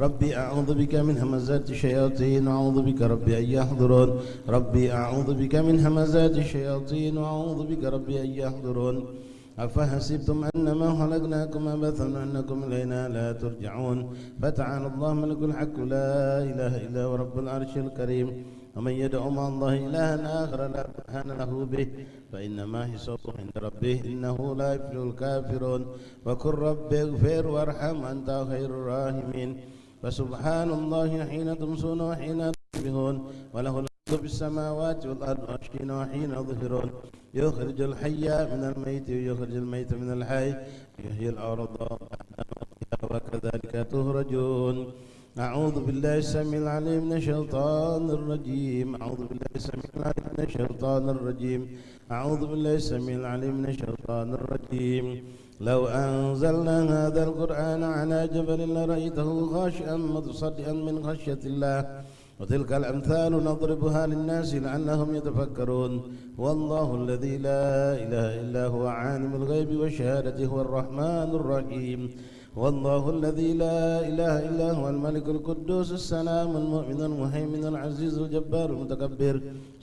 ربي أعوذ بك من همزات الشياطين وأعوذ بك ربي أن يحضرون ربي أعوذ بك من همزات الشياطين وأعوذ بك ربي أن يحضرون أفحسبتم أنما خلقناكم عبثا وأنكم إلينا لا ترجعون فتعالى الله ملك الحق لا إله إلا هو رب العرش الكريم ومن يدعو مع الله إلها آخر لا برهان له به فإنما حسابه عند ربه إنه لا يفلح الكافرون وقل رب اغفر وارحم أنت خير الراحمين فسبحان الله حين تمسون وحين تصبحون وله الحمد في السماوات والأرض وحين يظهرون يخرج الحي من الميت ويخرج الميت من الحي يحيي الأرض وكذلك تخرجون أعوذ بالله السميع العليم من الشيطان الرجيم أعوذ بالله السميع العليم من الشيطان الرجيم أعوذ بالله السميع العليم من الشيطان الرجيم لو أنزلنا هذا القرآن على جبل لرأيته خاشعا متصدعا من خشية الله وتلك الأمثال نضربها للناس لعلهم يتفكرون والله الذي لا إله إلا هو عالم الغيب والشهادة هو الرحمن الرحيم والله الذي لا إله إلا هو الملك القدوس السلام المؤمن المهيمن العزيز الجبار المتكبر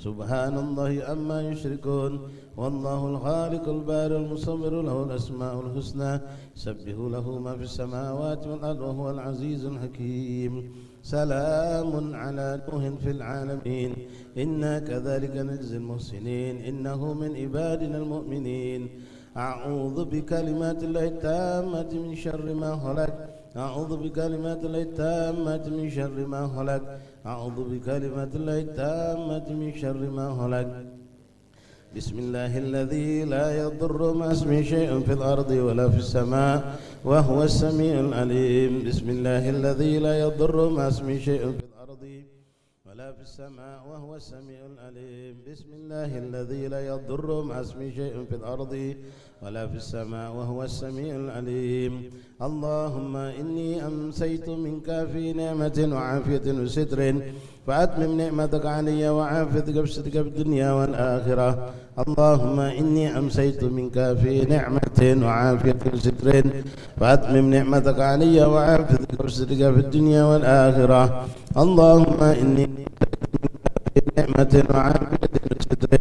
سبحان الله عما يشركون والله الخالق البارئ المصور له الأسماء الحسنى سبح له ما في السماوات والأرض وهو العزيز الحكيم سلام على نوح في العالمين إنا كذلك نجزي المحسنين إنه من عبادنا المؤمنين أعوذ بكلمات الله التامة من شر ما خلق أعوذ بكلمات الله التامة من شر ما خلق أعوذ بكلمات الله التامة من شر ما خلق بسم الله الذي لا يضر مع اسمه شيء في الأرض ولا في السماء وهو السميع العليم بسم الله الذي لا يضر مع اسمه شيء في الأرض ولا في السماء وهو السميع العليم بسم الله الذي لا يضر مع اسمه شيء في الأرض ولا في السماء وهو السميع العليم اللهم إني أمسيت منك في نعمة وعافية وستر فأتمم نعمتك علي وعافيتك بسترك في الدنيا والآخرة اللهم إني أمسيت منك في نعمة وعافية وستر فأتمم نعمتك علي وعافيتك بسترك في الدنيا والآخرة اللهم إني في نعمة وعافية وستر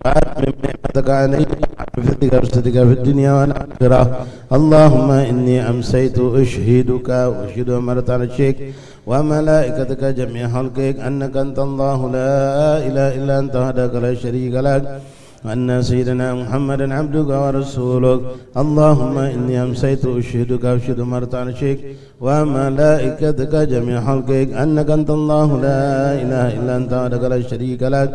فأتمم نعمتك علي وعافيتك بسترك في الدنيا والآخرة اللهم إني أمسيت أشهدك وأشهد أمرت على الشيك وملائكتك جميع خلقك أنك أنت الله لا إله إلا أنت وحدك لا شريك لك وأن سيدنا محمدا عبدك ورسولك اللهم إني أمسيت أشهدك وأشهد أمرت على الشيك وملائكتك جميع خلقك أنك أنت الله لا إله إلا أنت وحدك لا شريك لك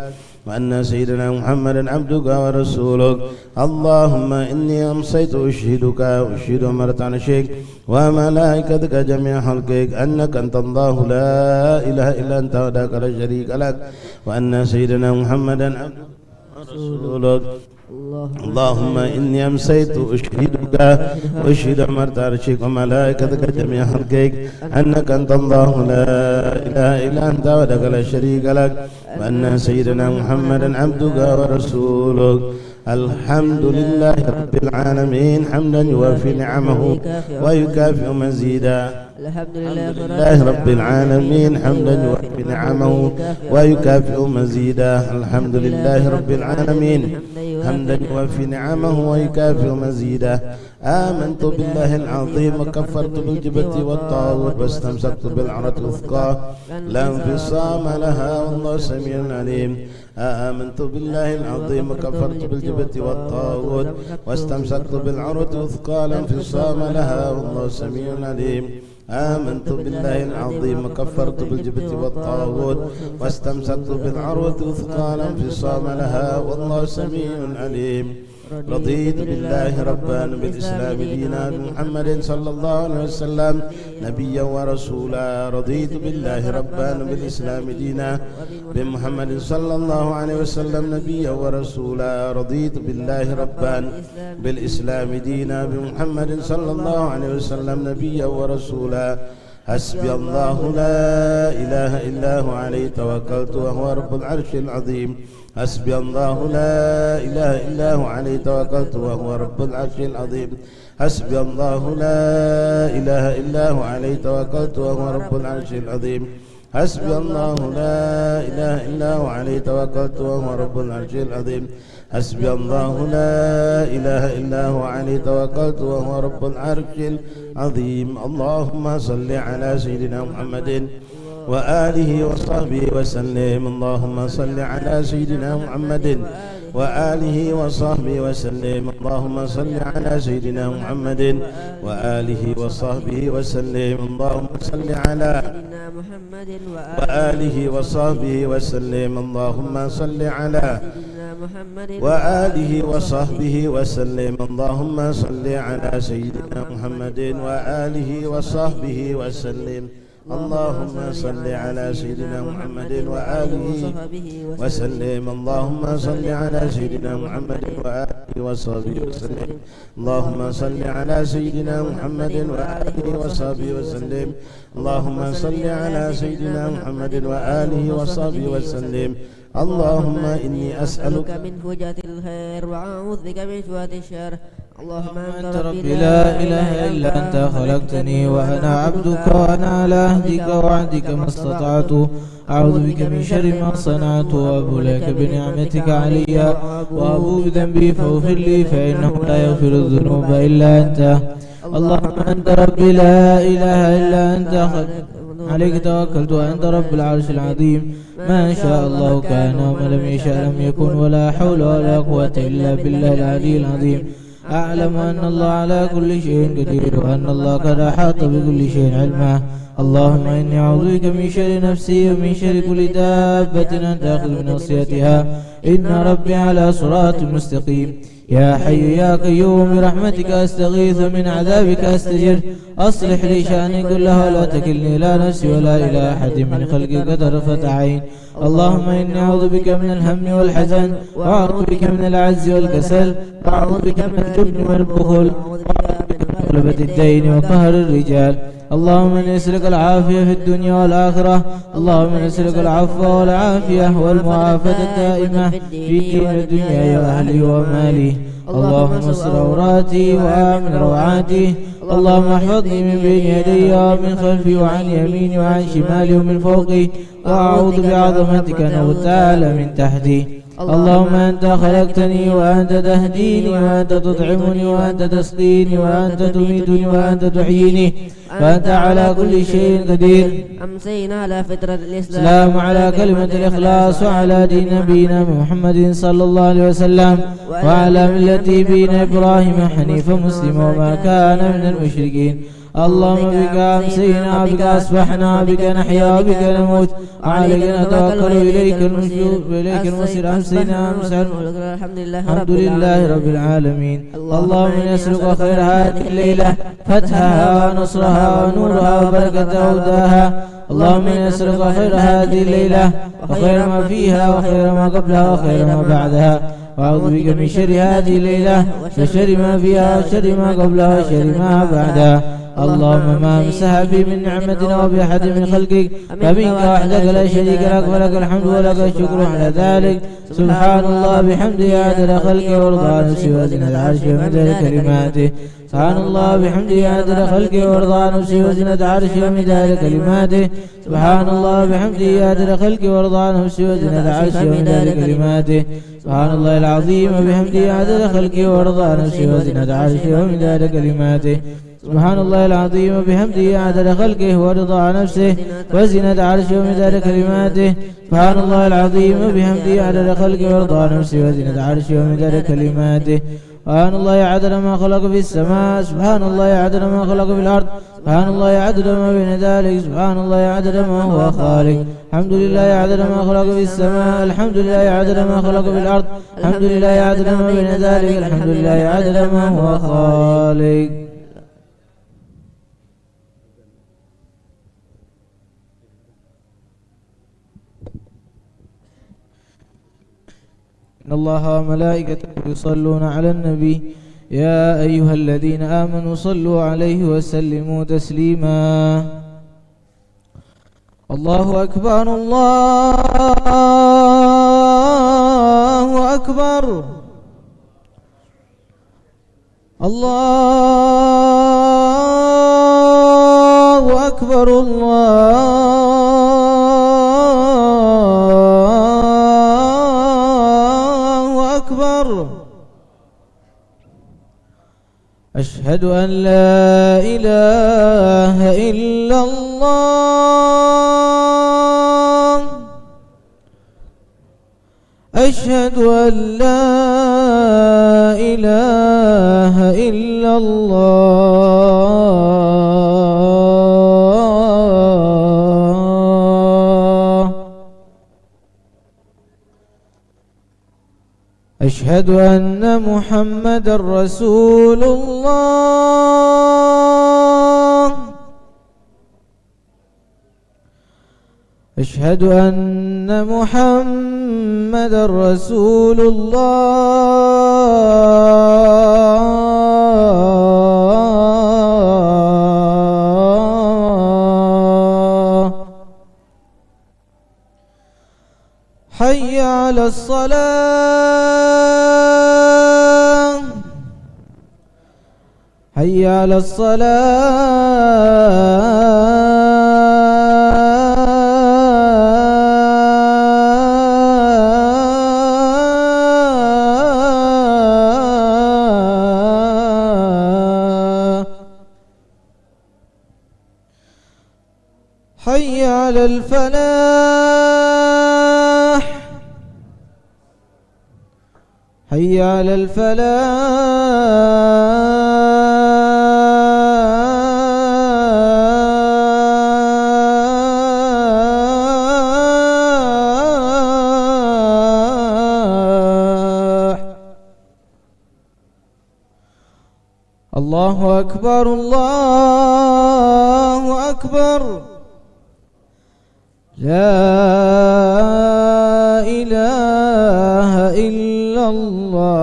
وأن سيدنا محمدا عبدك ورسولك اللهم إني أمسيت أشهدك وأشهد أمرت على الشيك وملائكتك جميع خلقك أنك أنت الله لا إله إلا أنت وحدك لا شريك لك وأن سيدنا محمدا عبدك ورسولك اللهم إني أمسيت أشهدك وأشهد أمرت على الشيك وملائكتك جميع خلقك أنك أنت الله لا إله إلا أنت وحدك لا شريك لك وأن سيدنا محمدا عبدك ورسولك الحمد لله رب العالمين حمدا يوافي نعمه ويكافئ مزيدا الحمد لله رب العالمين حمدا يوافي نعمه ويكافئ مزيدا الحمد لله رب العالمين حمدا يوافي نعمه ويكافئ مزيدا آمنت بالله العظيم وكفرت بالجبت والطاغوت واستمسكت بالعروة الوثقى لا انفصام لها والله سميع عليم آمنت بالله العظيم وكفرت بالجبت والطاغوت واستمسكت بالعروة الوثقى لا انفصام لها والله سميع عليم آمنت بالله العظيم وكفرت بالجبت والطاغوت واستمسكت بالعروة الوثقى لا انفصام لها والله سميع عليم رضيت بالله ربا بالإسلام دينا بمحمد صلى الله عليه وسلم نبيا ورسولا رضيت بالله ربا بالإسلام دينا بمحمد صلى الله عليه وسلم نبيا ورسولا رضيت بالله ربا بالإسلام دينا بمحمد صلى الله عليه وسلم نبيا ورسولا حسبي الله لا إله إلا هو عليه توكلت وهو رب العرش العظيم حسبي الله لا إله إلا هو عليه توكلت وهو رب العرش العظيم حسبي الله لا إله إلا هو عليه توكلت وهو رب العرش العظيم حسبي الله لا إله إلا هو عليه توكلت وهو رب العرش العظيم حسبي الله لا إله إلا هو عليه توكلت وهو رب العرش العظيم اللهم صل على سيدنا محمد وآله وصحبه وسلم اللهم صل على سيدنا محمد وآله وصحبه وسلم اللهم صل على سيدنا محمد وآله وصحبه وسلم اللهم صل على سيدنا محمد وآله وصحبه وسلم اللهم صل على سيدنا محمد وآله وصحبه وسلم اللهم صل على سيدنا محمد وآله وصحبه وسلم اللهم صل على سيدنا محمد وآله وسلم اللهم صل على سيدنا محمد وآله وصحبه وسلم اللهم صل على سيدنا محمد وآله وصحبه وسلم اللهم صل على سيدنا محمد وآله وصحبه وسلم اللهم إني أسألك من فجة الخير وأعوذ بك من شوات الشر اللهم أنت ربي لا إله إلا أنت خلقتني وأنا عبدك وأنا على عهدك ووعدك ما استطعت أعوذ بك من شر ما صنعت وأبو لك بنعمتك علي وأبو بذنبي فاغفر لي فإنه لا يغفر الذنوب إلا أنت اللهم أنت ربي لا إله إلا أنت عليك توكلت وأنت رب العرش العظيم ما شاء الله كان وما لم يشاء لم يكن ولا حول ولا قوة إلا بالله العلي العظيم أعلم أن الله على كل شيء قدير وأن الله قد أحاط بكل شيء علما اللهم إني أعوذ بك من شر نفسي ومن شر كل دابة أنت آخذ بناصيتها إن ربي على صراط مستقيم يا حي يا قيوم برحمتك أستغيث من عذابك أستجر أصلح لي شأني كله ولا تكلني إلى نفسي ولا إلى أحد من خلقك طرفة عين اللهم إني أعوذ بك من الهم والحزن وأعوذ بك من العجز والكسل وأعوذ بك من الجبن والبخل وغلبة الدين وقهر الرجال اللهم إني أسألك العافية في الدنيا والآخرة اللهم إني أسألك العفو والعافية والمعافاة الدائمة في دين الدنيا وأهلي ومالي اللهم استر عوراتي وآمن روعاتي اللهم احفظني من بين يدي ومن خلفي وعن يميني وعن شمالي ومن فوقي وأعوذ بعظمتك أن أغتال من تحتي اللهم أنت خلقتني وأنت تهديني وأنت تطعمني وأنت تسقيني وأنت تميتني وأنت تحييني وأنت على كل شيء قدير أمسينا على فطرة الإسلام السلام على كلمة الإخلاص وعلى دين نبينا محمد صلى الله عليه وسلم وعلى ملة نبينا إبراهيم حنيفا مسلما وما كان من المشركين اللهم بك أمسينا بك أصبحنا بك نحيا بك نموت وعليك نتوكل إليك النشور وإليك المصير أمسينا الحمد لله رب العالمين اللهم نسألك خير هذه الليلة فتحها ونصرها ونورها وبركة هداها اللهم نسألك خير هذه الليلة وخير ما فيها وخير ما قبلها وخير ما بعدها وأعوذ بك من شر هذه الليلة وشر ما فيها وشر ما قبلها وشر ما بعدها اللهم ما مسح بي من نعمة وبأحد من خلقك فمنك وحدك لا شريك لك ولك الحمد ولك الشكر على ذلك سبحان الله بحمده عدد خلقه ورضا نفسه وزنة عرشه ومداد كلماته سبحان الله بحمده عدد خلقه ورضا نفسه وزنة عرشه ومداد كلماته سبحان الله بحمده عدد خلقه ورضا نفسه وزنة عرشه ومداد كلماته سبحان الله العظيم وبحمده عدد خلقه ورضا نفسه وزنة عرشه ومداد كلماته سبحان الله العظيم وبحمده عدد خلقه ورضا نفسه وزنة عرشه ومداد كلماته سبحان الله العظيم وبحمده عدد خلقه ورضا نفسه وزنة عرشه ومداد كلماته سبحان الله عدد ما خلق في السماء سبحان الله عدد ما خلق في الأرض سبحان الله عدد ما بين ذلك سبحان الله عدد ما هو خالق الحمد لله عدد ما خلق في السماء الحمد لله عدد ما خلق في الأرض الحمد لله عدد ما بين ذلك الحمد لله عدد ما هو خالق. إن الله وملائكته يصلون على النبي يا أيها الذين آمنوا صلوا عليه وسلموا تسليما. الله أكبر الله أكبر الله أكبر الله أكبر أشهد أن لا إله إلا الله أشهد أن لا إله إلا الله أشهد أن محمد رسول الله أشهد أن محمد رسول الله حي على الصلاة حي على الصلاة حي على الفلاح حي على الفلاح الله أكبر الله أكبر لا إله إلا الله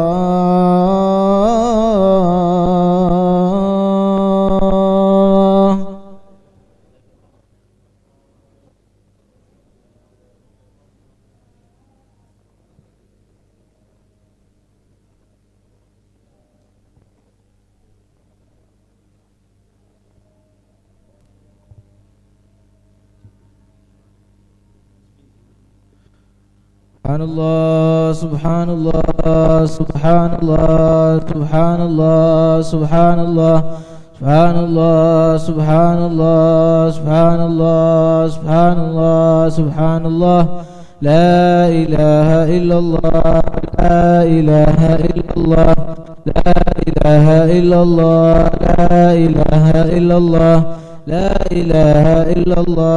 سبحان الله سبحان الله سبحان الله سبحان الله سبحان الله سبحان الله سبحان الله سبحان الله سبحان الله لا إله إلا الله لا إله إلا الله لا إله إلا الله لا إله إلا الله لا إله إلا الله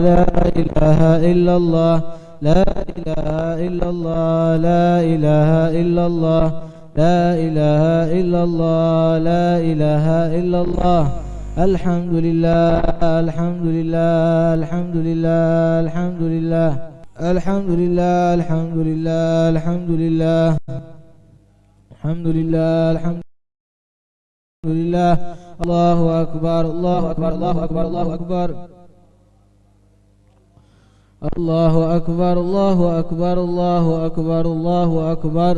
لا إله إلا الله لا إله إلا الله لا إله إلا الله لا إله إلا الله لا إله إلا الله الحمد لله الحمد لله الحمد لله الحمد لله الحمد لله الحمد لله الحمد لله الحمد لله الحمد لله الله أكبر الله أكبر الله أكبر الله أكبر الله أكبر الله أكبر الله أكبر الله أكبر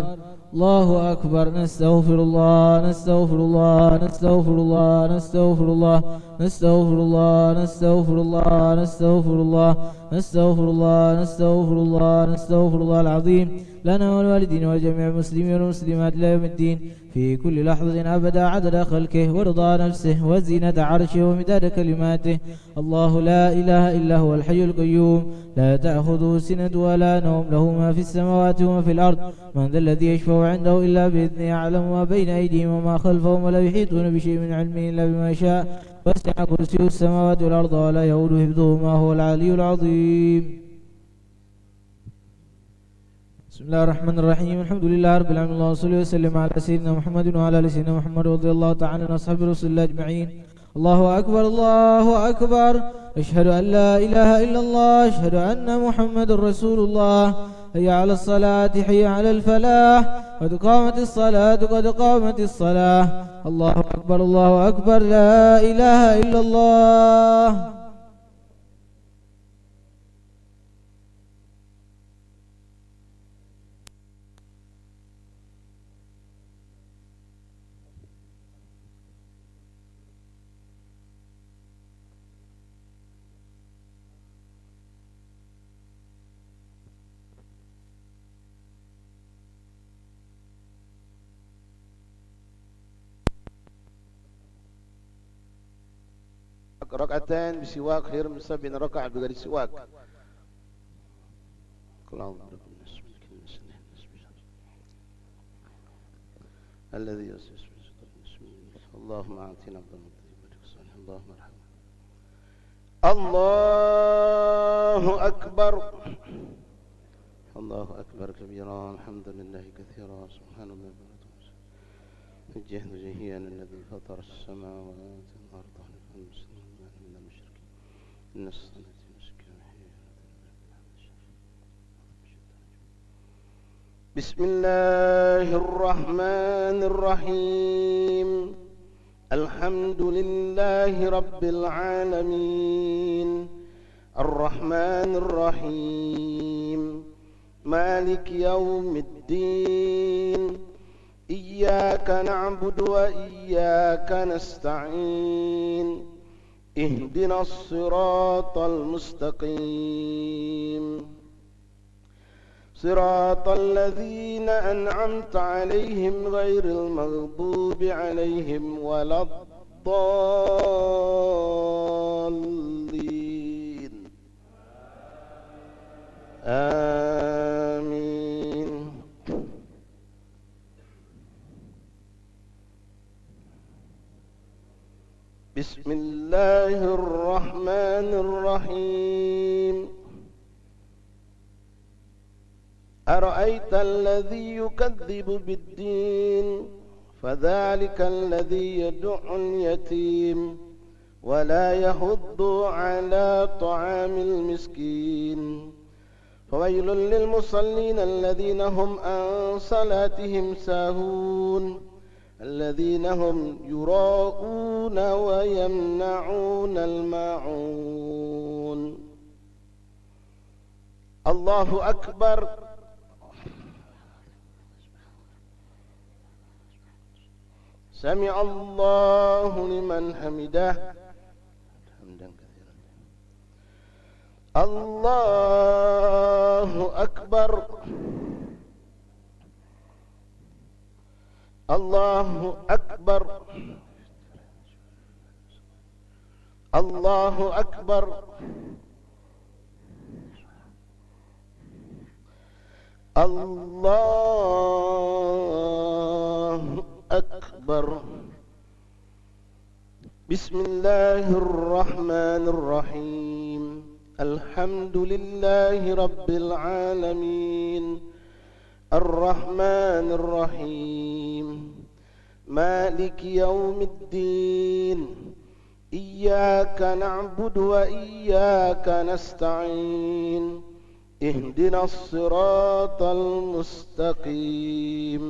الله أكبر نستغفر الله نستغفر الله نستغفر الله نستغفر الله نستغفر الله نستغفر الله نستغفر الله نستغفر الله نستغفر الله نستغفر الله العظيم لنا والوالدين وجميع المسلمين والمسلمات إلى يوم الدين في كل لحظة أبدا عدد خلقه ورضا نفسه وزينة عرشه ومداد كلماته الله لا إله إلا هو الحي القيوم لا تأخذه سنة ولا نوم له ما في السماوات وما في الأرض من ذا الذي يشفع عنده إلا بإذنه يعلم ما بين أيديهم وما خلفهم ولا يحيطون بشيء من علمه إلا بما شاء وسع كرسيه السماوات والأرض ولا يؤود حفظهما هو العلي العظيم بسم الله الرحمن الرحيم الحمد لله رب العالمين اللهم صل وسلم على سيدنا محمد وعلى آل سيدنا محمد رضي الله تعالى عن أصحاب رسول الله أجمعين الله أكبر الله أكبر أشهد أن لا إله إلا الله أشهد أن محمد رسول الله حي على الصلاة حي على الفلاح قد قامت الصلاة قد قامت الصلاة الله أكبر الله أكبر لا إله إلا الله ركعتين بسواك خير من 7 ركعة بغير سواك. الذي يسوس اللهم أعطنا اللهم ارحمنا. الله أكبر. الله أكبر كبيرا الحمد لله كثيرا سبحان الله الجهد جهيان الذي فطر السماوات والأرض من المشركين إن الصلاة بسم الله الرحمن الرحيم الحمد لله رب العالمين الرحمن الرحيم مالك يوم الدين إياك نعبد وإياك نستعين اهدنا الصراط المستقيم صراط الذين أنعمت عليهم غير المغضوب عليهم ولا الضالين آمين. بسم الله الرحمن الرحيم أرأيت الذي يكذب بالدين فذلك الذي يدع اليتيم ولا يحض على طعام المسكين فويل للمصلين الذين هم عن صلاتهم ساهون الذين هم يراءون ويمنعون الماعون. الله أكبر. سمع الله لمن حمده حمدا كثيرا. الله أكبر. الله أكبر. الله أكبر. الله أكبر. بسم الله الرحمن الرحيم الحمد لله رب العالمين الرحمن الرحيم مالك يوم الدين إياك نعبد وإياك نستعين اهدنا الصراط المستقيم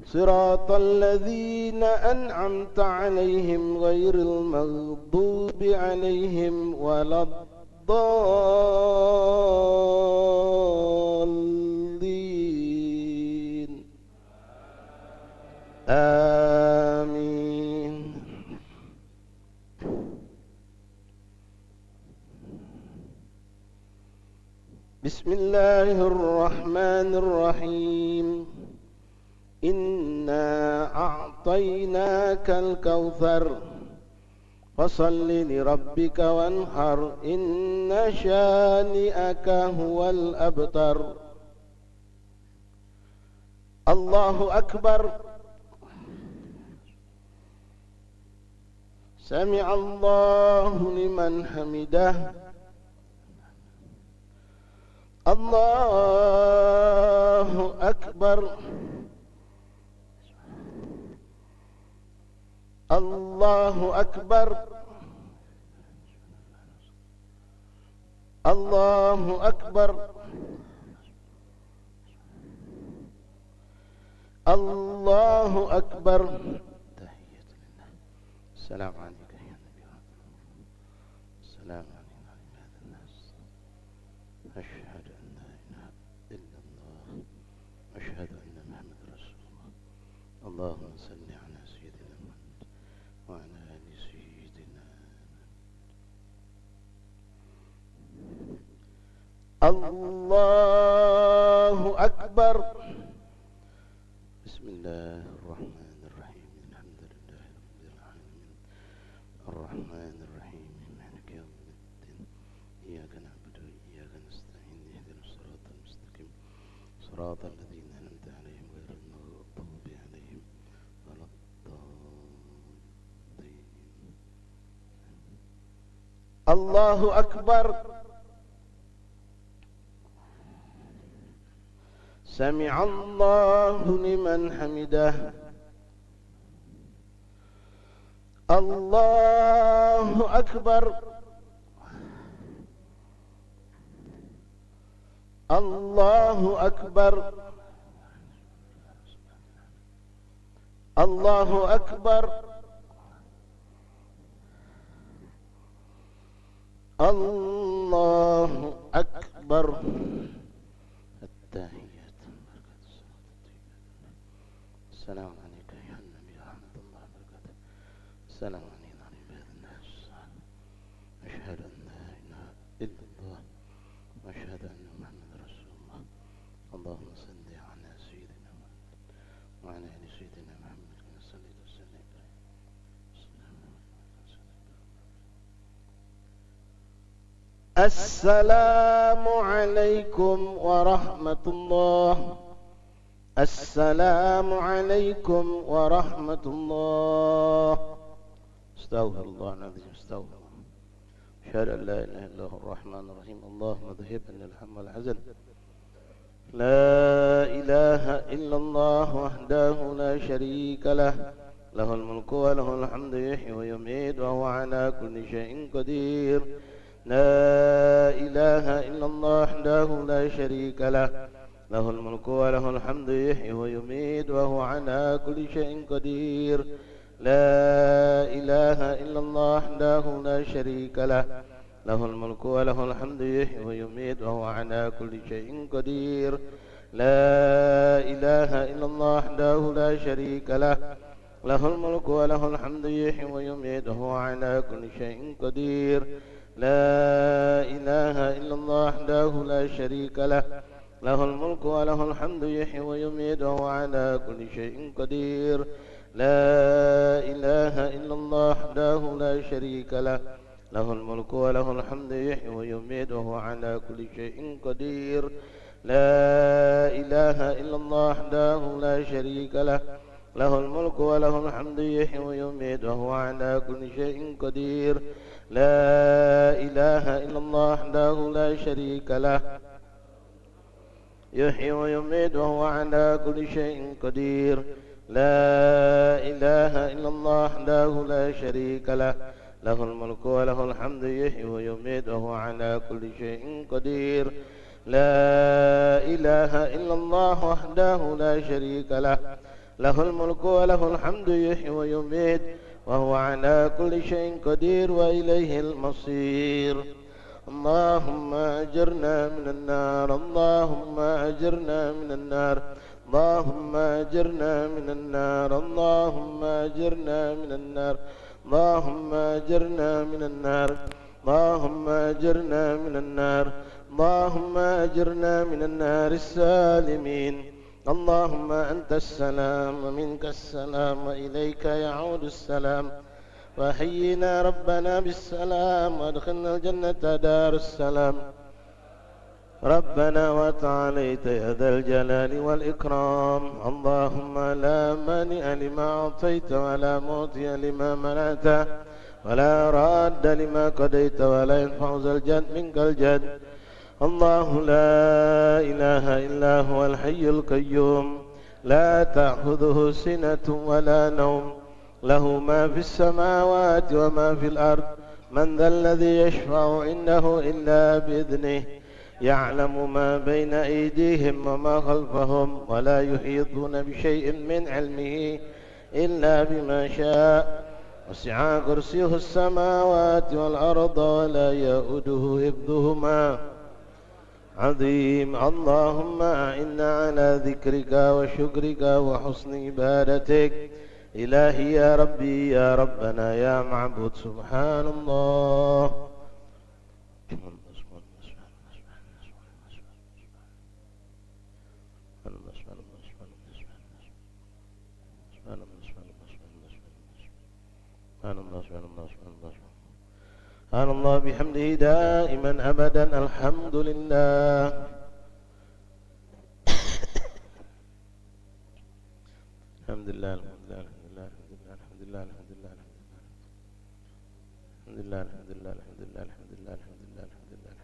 صراط الذين أنعمت عليهم غير المغضوب عليهم ولا الضالين آمين. بسم الله الرحمن الرحيم إنا أعطيناك الكوثر فصل لربك وانحر إن شانئك هو الأبتر. الله أكبر. سمع الله لمن حمده. الله أكبر. الله أكبر. الله أكبر. الله أكبر. تحية لله. السلام عليك يا نبي السلام علينا وعلى هذا الناس أشهد أن لا إله إلا الله أشهد أن محمد رسول الله. اللهم صل على سيدنا محمد وعلى آل سيدنا. الله أكبر. بسم الله الرحمن الرحيم الحمد لله رب العالمين الرحمن الرحيم صراط الذين أنعمت عليهم غير المغضوب عليهم ولا الضالين. الله أكبر. سمع الله لمن حمده. الله أكبر. الله أكبر. الله أكبر. الله أكبر. التحيات. السلام عليك أيها النبي ورحمة الله وبركاته. السلام علينا وعلى الناس. أشهد أن لا إله إلا الله وأشهد أن محمد رسول الله. اللهم صل على سيدنا محمد وعلى آل سيدنا محمد كما صليت وسلمت. السلام عليكم ورحمة الله. السلام عليكم ورحمة الله. استغفر الله العظيم. استغفر الله. أشهد أن لا إله إلا هو الرحمن الرحيم. اللهم ذهب عنا الهم والحزن. لا إله إلا الله وحده لا شريك له. له الملك وله الحمد يحيي ويميت وهو على كل شيء قدير. لا إله إلا الله وحده لا شريك له. له الملك وله الحمد يحيي ويميت وهو على كل شيء قدير. لا إله إلا الله وحده لا شريك له. له الملك وله الحمد يحيي ويميت وهو على كل شيء قدير. لا إله إلا الله وحده لا شريك له. له الملك وله الحمد يحيي ويميت وهو على كل شيء قدير. لا إله إلا الله وحده لا شريك له. له الملك وله الحمد يحيي ويميت وهو على كل شيء قدير. لا إله إلا الله وحده لا شريك له. له الملك وله الحمد يحيي ويميت وهو على كل شيء قدير. لا إله إلا الله وحده لا شريك له. له الملك وله الحمد يحيي ويميت وهو على كل شيء قدير. لا إله إلا الله وحده لا شريك له. يحيي ويميت وهو على كل شيء قدير. لا إله إلا الله وحده لا شريك له. له الملك وله الحمد يحيي ويميت وهو على كل شيء قدير. لا إله إلا الله وحده لا شريك له. له الملك وله الحمد يحيي ويميت وهو على كل شيء قدير وإليه المصير. اللهم أجرنا من النار. اللهم أجرنا من النار. اللهم أجرنا من النار. اللهم أجرنا من النار. اللهم أجرنا من النار. اللهم أجرنا من النار. اللهم أجرنا من النار السالمين. اللهم أنت السلام ومنك السلام وإليك يعود السلام. وحينا ربنا بالسلام وادخلنا الجنة دار السلام. ربنا وتعاليت يا ذا الجلال والإكرام. اللهم لا مانع لما أعطيت ولا معطي لما منعت ولا راد لما قضيت ولا ينفع ذا الجد منك الجد. الله لا إله إلا هو الحي القيوم لا تأخذه سنة ولا نوم. له ما في السماوات وما في الأرض. من ذا الذي يشفع عنده إلا بإذنه. يعلم ما بين أيديهم وما خلفهم ولا يحيطون بشيء من علمه إلا بما شاء. وسع كرسيه السماوات والأرض ولا يؤوده حفظهما. عظيم. اللهم أعنا على ذكرك وشكرك وحسن عبادتك. إلهي يا ربي يا ربنا يا معبود. سبحان الله. سبحان الله بحمده دائما أبدا. الحمد لله. Alhamdulillah, alhamdulillah, alhamdulillah, alhamdulillah, alhamdulillah, alhamdulillah, alhamdulillah, alhamdulillah, alhamdulillah, alhamdulillah, alhamdulillah.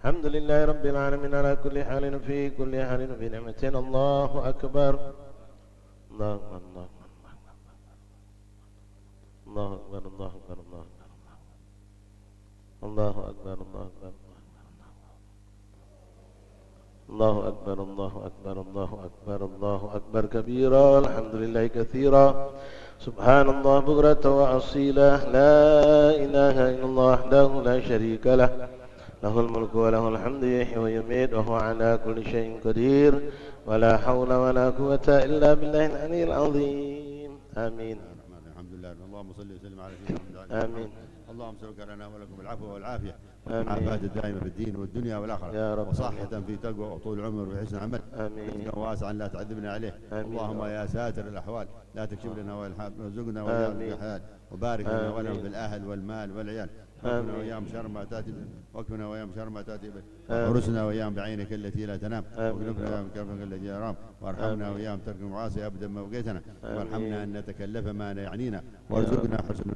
Alhamdulillah Rabbil alamin ala kulli halin fi kulli halin fi ni'matin. Allahu akbar. Allahu akbar. Allahu akbar. Allahu akbar. Allahu akbar. Allahu akbar. Allahu akbar. Allahu akbar. Allahu akbar. Allahu akbar kabira. Alhamdulillah katsira. Subhanallah bukratan wa asila. La ilaha illallah wahdahu la syarika lah. Lahul mulku wa lahul hamdu yuhyi wa yumiit wa huwa ala kulli syai'in qadir. Wa la hawla wa la quwwata illa billahil aliyyil azim. Amin. Alhamdulillah. Allahumma salli wa sallim ala sayyidina Muhammad. Amin. اللهم سلك لنا ولكم العفو والعافية آمين. والعافية الدائمة في الدين والدنيا والآخرة يا رب. وصحة في تقوى وطول عمر وحسن عمل آمين. واسعا لا تعذبنا عليه. آمين. اللهم يا ساتر الأحوال لا تكشف لنا وارزقنا وإياهم بالحلال وبارك لنا ولهم بالأهل والمال والعيال. وكفنا وإياهم شر ما تأتي به وكفنا وإياهم شر ما تأتي به وارزقنا وإياهم بعينك التي لا تنام وكفنا وإياهم كفك الذي يرام وارحمنا وإياهم ترك المعاصي أبدا ما بقيتنا وارحمنا أن نتكلف ما لا يعنينا وارزقنا حسن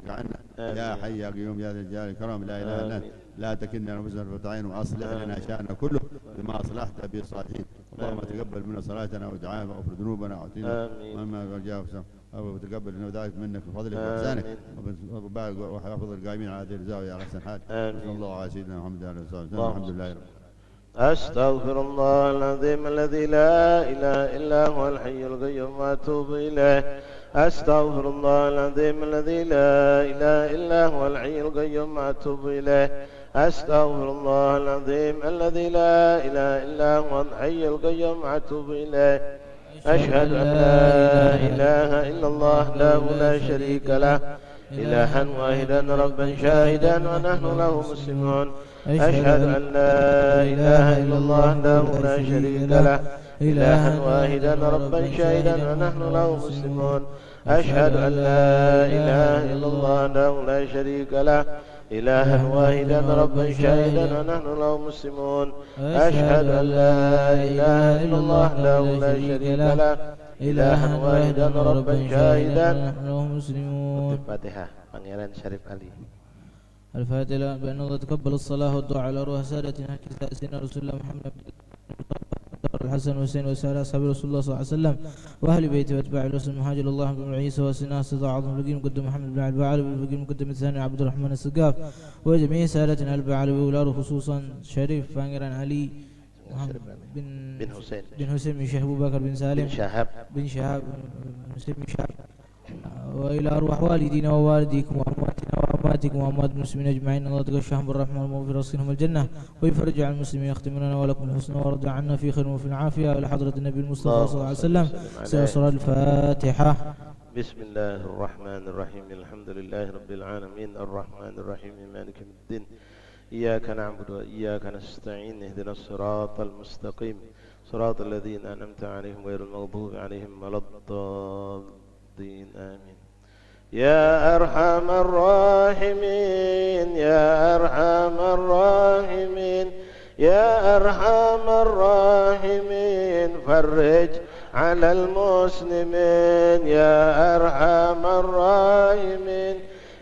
عنا يا حي يا قيوم يا ذا الجلال الكرام لا اله الا انت لا تكلنا انفسنا طرفة عين واصلح لنا شاننا كله بما اصلحت به الصالحين. اللهم تقبل منا صلاتنا ودعاءنا واغفر ذنوبنا واعطينا مما رجاء وتقبل ذلك منك بفضلك واحسانك وبارك وحافظ القائمين على هذه الرزاق يا احسن حال. صلى الله على سيدنا محمد وعلى اله وصحبه الحمد لله رب أستغفر الله العظيم الذي لا إله إلا هو الحي القيوم وأتوب إليه. أستغفر الله العظيم الذي لا إله إلا هو الحي القيوم وأتوب إليه. أستغفر الله العظيم الذي لا إله إلا هو الحي القيوم وأتوب إليه. أشهد أن لا إله إلا الله وحده لا شريك له إلها واحدا ربا شاهدا ونحن له مسلمون. أشهد أن لا إله إلا الله وحده لا شريك له إلها واحدا ربا شاهدا ونحن له مسلمون. أشهد أن لا إله إلا الله وحده لا شريك له إلها واحدا ربا شاهدا ونحن له مسلمون. أشهد أن لا إله إلا الله وحده لا شريك له إلها واحدا ربا شاهدا ونحن له مسلمون. الفاتحة. Pangeran Syarif Ali. الفاتحة بأن الله تقبل الصلاة والدعاء على روح سادتنا سيدنا رسول الله محمد الحسن والحسين وسائر أصحاب رسول الله صلى الله عليه وسلم وأهل بيته وأتباع الرسول المهاجر الله بن عيسى وسنا استطاع عظم الفقيه مقدم محمد بن البعالي والفقيه مقدم الثاني عبد الرحمن السقاف وجميع سادتنا البعالي وأولاده خصوصا شريف فانجران علي بن حسين بن شيخ أبو بكر بن سالم بن شهاب بن شهاب وإلى أرواح والدينا ووالديكم وأمواتنا وأمواتكم وأموات المسلمين أجمعين. الله تغشاهم بالرحمة والمغفرة ويسكنهم الجنة ويفرج عن المسلمين يختم لنا ولكم الحسنى ورضى عنا في خير وفي العافية إلى حضرة النبي المصطفى صلى الله عليه وسلم. سورة الفاتحة. بسم الله الرحمن الرحيم. الحمد لله رب العالمين الرحمن الرحيم مالك يوم الدين. إياك نعبد وإياك نستعين اهدنا الصراط المستقيم صراط الذين أنعمت عليهم غير المغضوب عليهم ولا الضالين آمين. يا أرحم الراحمين يا أرحم الراحمين يا أرحم الراحمين فرج على المسلمين يا أرحم الراحمين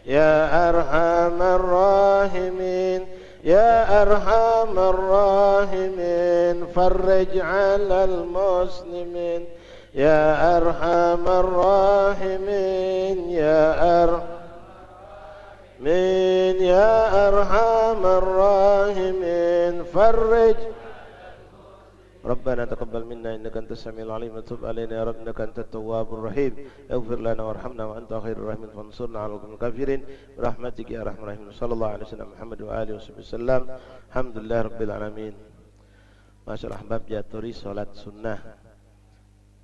يا أرحم الراحمين يا أرحم الراحمين فرج على المسلمين يا أرحم الراحمين يا أرحم الراحمين فرج. ربنا تقبل منا إنك أنت السميع العليم وتب علينا يا رب إنك أنت التواب الرحيم. اغفر لنا وارحمنا وأنت خير الراحمين فانصرنا على القوم الكافرين برحمتك يا أرحم الراحمين. صلى الله عليه وسلم محمد وآله وصحبه وسلم. الحمد لله رب العالمين. Masyaallah ahbab jaturi salat sunnah.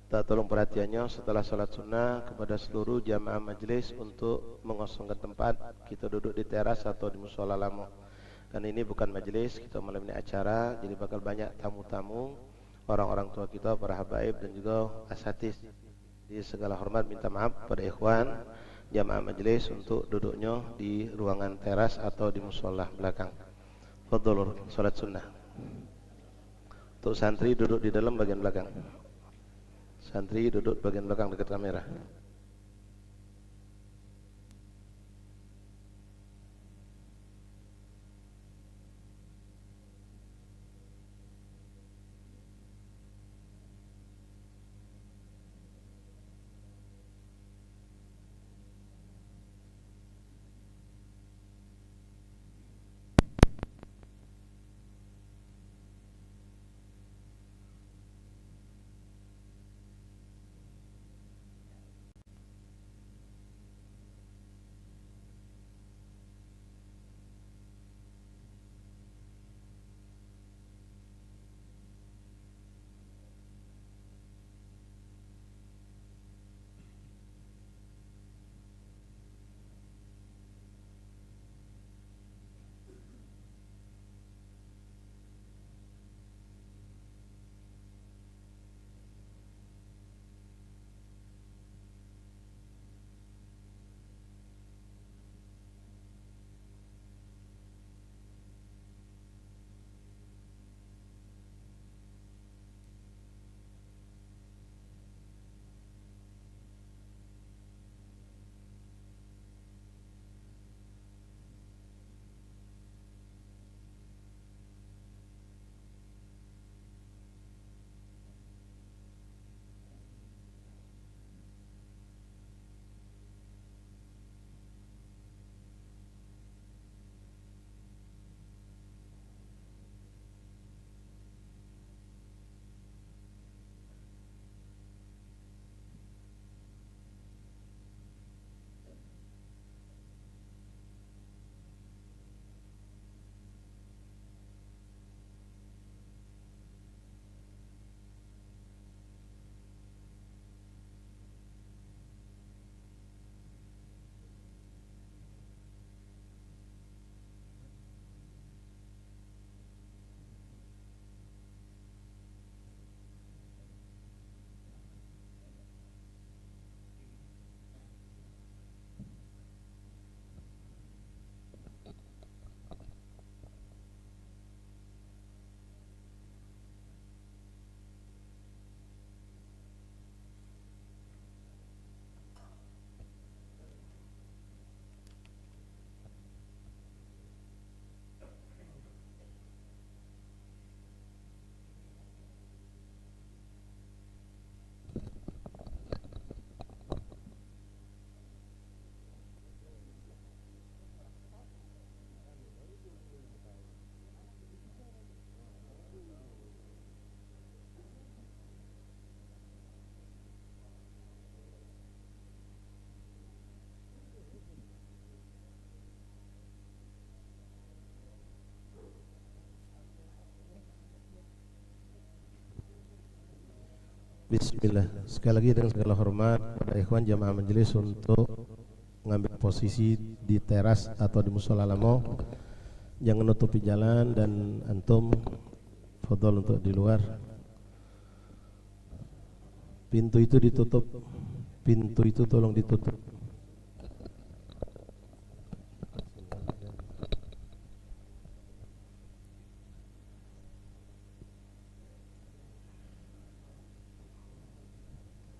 Kita tolong perhatiannya setelah salat sunnah kepada seluruh jamaah majelis untuk mengosongkan tempat. Kita duduk di teras atau di musola lamo. Kan ini bukan majelis, kita malam ini acara, jadi bakal banyak tamu-tamu, orang-orang tua kita, para habaib dan juga asatidz. Di segala hormat minta maaf pada ikhwan jamaah majelis untuk duduknya di ruangan teras atau di musola belakang. Fadhol salat sunnah. Untuk santri duduk di dalam bagian belakang. Santri duduk bagian belakang dekat kamera. Bismillah. Sekali lagi dengan segala hormat pada ikhwan jamaah majelis untuk mengambil posisi di teras atau di musola lamo, jangan menutupi jalan, dan antum fadhol untuk di luar. Pintu itu ditutup, pintu itu tolong ditutup.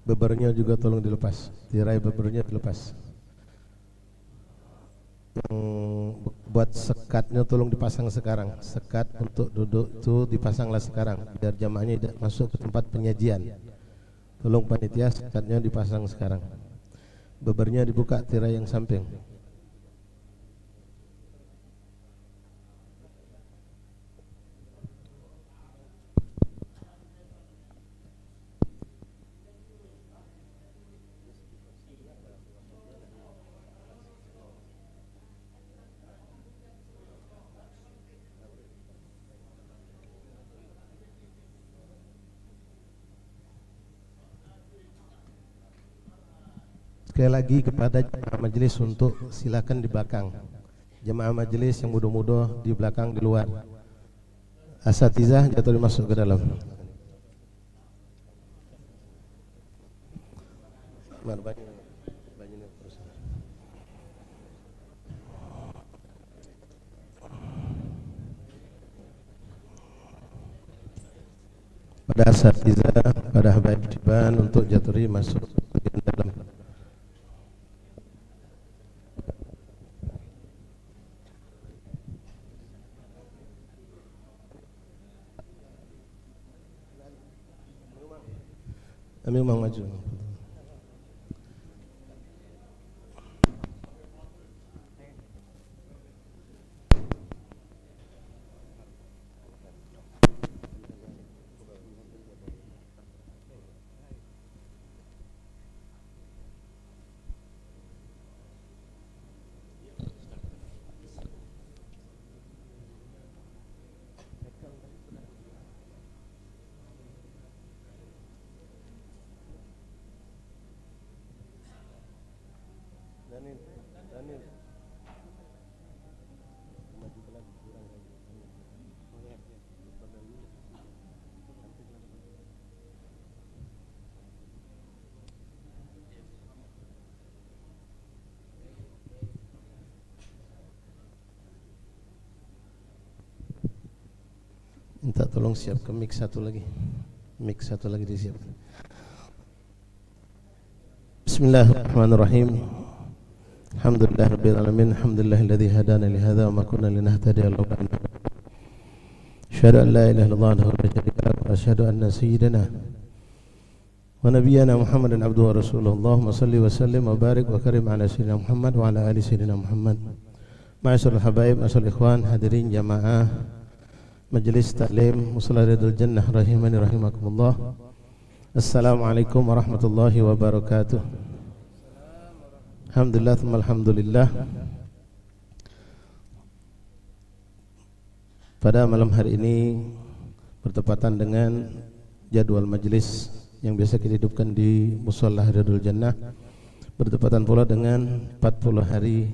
Bebernya juga tolong dilepas, tirai bebernya dilepas. Yang buat sekatnya tolong dipasang sekarang. Sekat untuk duduk itu dipasanglah sekarang, biar jamaahnya tidak masuk ke tempat penyajian. Tolong panitia sekatnya dipasang sekarang. Bebernya dibuka, tirai yang samping. Sekali lagi kepada jemaah majelis untuk silakan di belakang. Jemaah majelis yang muda-muda di belakang, di luar. Asatizah jatuh dimasuk ke dalam. kepada asatidzah, pada habaib Jiban untuk jaturi masuk bagian dalam. Kami mau maju. Minta tolong siapkan mic satu lagi disiapkan. Bismillahirrahmanirrahim. Alhamdulillahirabbil alamin. Alhamdulillahilladzi hadana li hadza wa ma kunna linahtadiya laula an asyhadu an la ilaha illallah wahdahu la syarika lahu wa asyhadu anna sayyidana wa nabiyyana Muhammadan abduhu wa rasuluhu. Allahumma shalli wa sallim wa barik wa karim ala sayyidina Muhammad wa ala ali sayyidina Muhammad. Ma'asyiral habaib, ma'asyiral ikhwan, hadirin jamaah Majelis Taklim Musalla Ridul Jannah rahimani rahimakumullah. Assalamualaikum warahmatullahi wabarakatuh. Alhamdulillah thumma alhamdulillah. Pada malam hari ini bertepatan dengan jadwal majelis yang biasa kita hidupkan di Musalla Ridul Jannah, bertepatan pula dengan 40 hari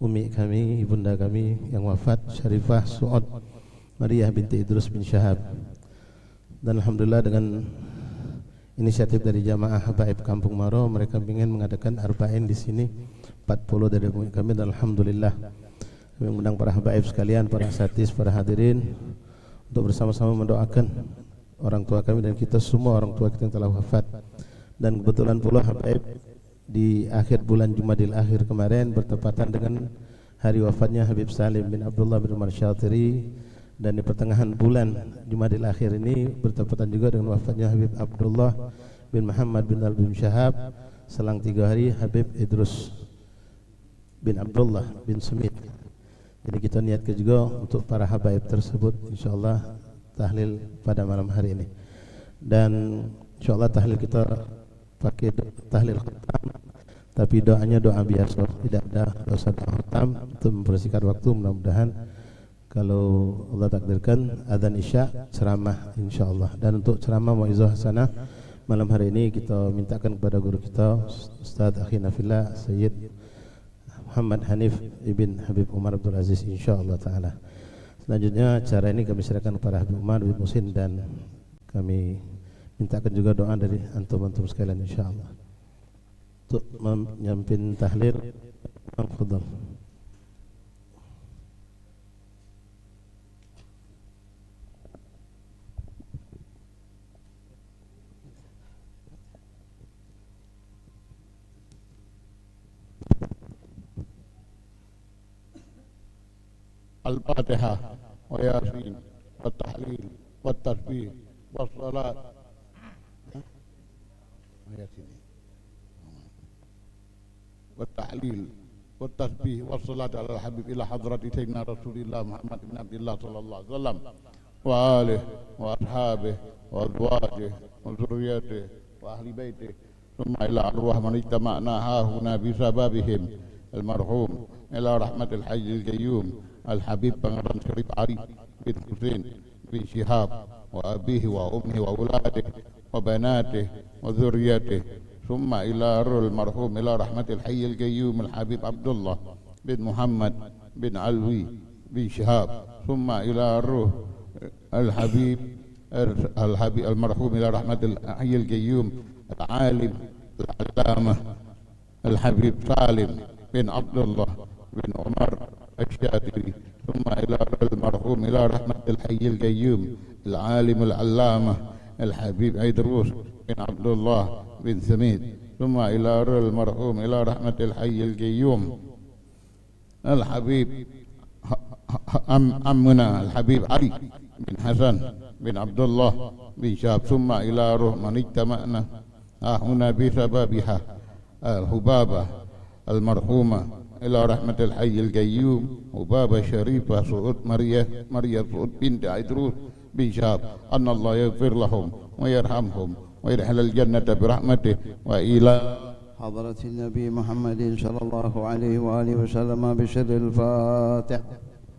umi kami, ibunda kami yang wafat, Syarifah Su'ad Maria binti Idrus bin Syahab. Dan alhamdulillah dengan inisiatif dari jamaah habaib Kampung Maro, mereka ingin mengadakan arba'in di sini 40 dari kami, dan alhamdulillah kami mengundang para habaib sekalian, para asatiz, para hadirin untuk bersama-sama mendoakan orang tua kami dan kita semua, orang tua kita yang telah wafat. Dan kebetulan pula habaib di akhir bulan Jumadil Akhir kemarin bertepatan dengan hari wafatnya Habib Salim bin Abdullah bin Umar Syatiri, dan di pertengahan bulan Jumadil Akhir ini bertepatan juga dengan wafatnya Habib Abdullah bin Muhammad bin Al-Bin Syahab. Selang 3 hari Habib Idrus bin Abdullah bin Sumit. Jadi kita niatkan juga untuk para habaib tersebut insyaallah tahlil pada malam hari ini. Dan insyaallah tahlil kita pakai tahlil khatam, tapi doanya doa biasa, tidak ada dosa khatam untuk mempersingkat waktu. Mudah-mudahan kalau Allah takdirkan adzan isya ceramah insyaallah. Dan untuk ceramah mau'izah hasanah malam hari ini kita mintakan kepada guru kita Ustaz Akhina Fillah Sayyid Muhammad Hanif ibn Habib Umar Abdul Aziz insyaallah taala. Selanjutnya acara ini kami serahkan kepada Habib Umar bin Musin, dan kami mintakan juga doa dari antum-antum sekalian insyaallah untuk menyampaikan tahlil. Tafadhal. الفاتحة وياسين والتحليل والتسبيح والصلاة والتحليل والتسبيح والصلاة على الحبيب إلى حضرة سيدنا رسول الله محمد بن عبد الله صلى الله عليه وسلم وآله وأصحابه وأزواجه وذريته وأهل بيته ثم إلى أرواح من اجتمعنا ها هنا بسببهم المرحوم إلى رحمة الحي القيوم الحبيب Pangeran Syarif Ali bin Husain bin Syihab وأبيه وأمه وأولاده وبناته وذريته ثم إلى المرحوم إلى رحمة الحي القيوم الحبيب عبد الله بن محمد بن علوي بن شهاب ثم إلى الروح الحبيب المرحوم إلى رحمة الحي القيوم العالم العلامة الحبيب سالم بن عبد الله بن عمر الشاتري ثم إلى المرحوم إلى رحمة الحي القيوم العالم العلامة الحبيب عيدروس بن عبد الله بن ثميد، ثم إلى روح المرحوم إلى رحمة الحي القيوم الحبيب عمنا الحبيب علي بن حسن بن عبد الله بن شاب، ثم إلى روح من اجتمعنا هنا بسببها الهبابة المرحومة إلى رحمة الحي القيوم هبابة شريفة سعود مريم سعود بنت عيدروس بن شاب، أن الله يغفر لهم ويرحمهم ويدخل الجنة برحمته. وإلى حضرة النبي محمد صلى الله عليه وآله وسلم بسر الفاتح.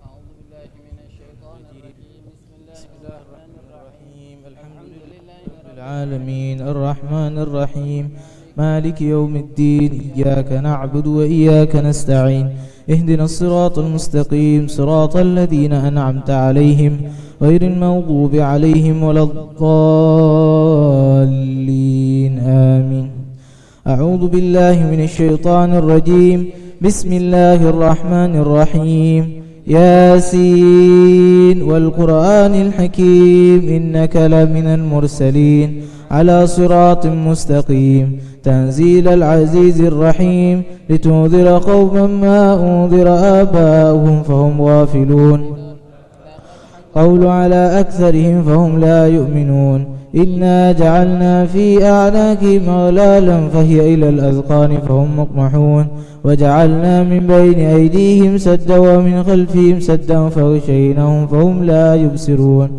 أعوذ بالله من الشيطان الرجيم. بسم الله الرحمن الرحيم. الحمد لله رب العالمين الرحمن الرحيم مالك يوم الدين، إياك نعبد وإياك نستعين، اهدنا الصراط المستقيم صراط الذين أنعمت عليهم غير المغضوب عليهم ولا الضالين آمين. أعوذ بالله من الشيطان الرجيم. بسم الله الرحمن الرحيم. ياسين والقرآن الحكيم إنك لمن المرسلين على صراط مستقيم تنزيل العزيز الرحيم لتنذر قوما ما أنذر آباؤهم فهم غافلون قول على أكثرهم فهم لا يؤمنون إنا جعلنا في أعناقهم أغلالا فهي إلى الأذقان فهم مقمحون وجعلنا من بين أيديهم سدا ومن خلفهم سدا فغشيناهم فهم لا يبصرون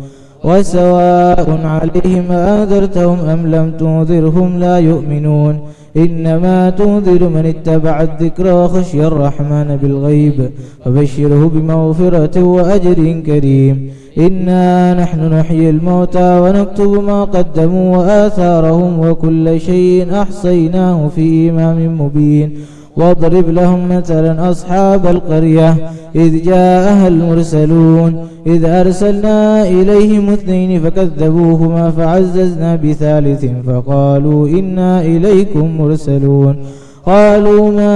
وسواء عليهم أنذرتهم أم لم تنذرهم لا يؤمنون إنما تنذر من اتبع الذكر وخشي الرحمن بالغيب فبشره بمغفرة وأجر كريم. إنا نحن نحيي الموتى ونكتب ما قدموا وآثارهم وكل شيء أحصيناه في إمام مبين. واضرب لهم مثلا أصحاب القرية إذ جاءها المرسلون إذ أرسلنا إليهم 2 فكذبوهما فعززنا ب3 فقالوا إنا إليكم مرسلون قالوا ما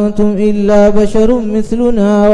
أنتم إلا بشر مثلنا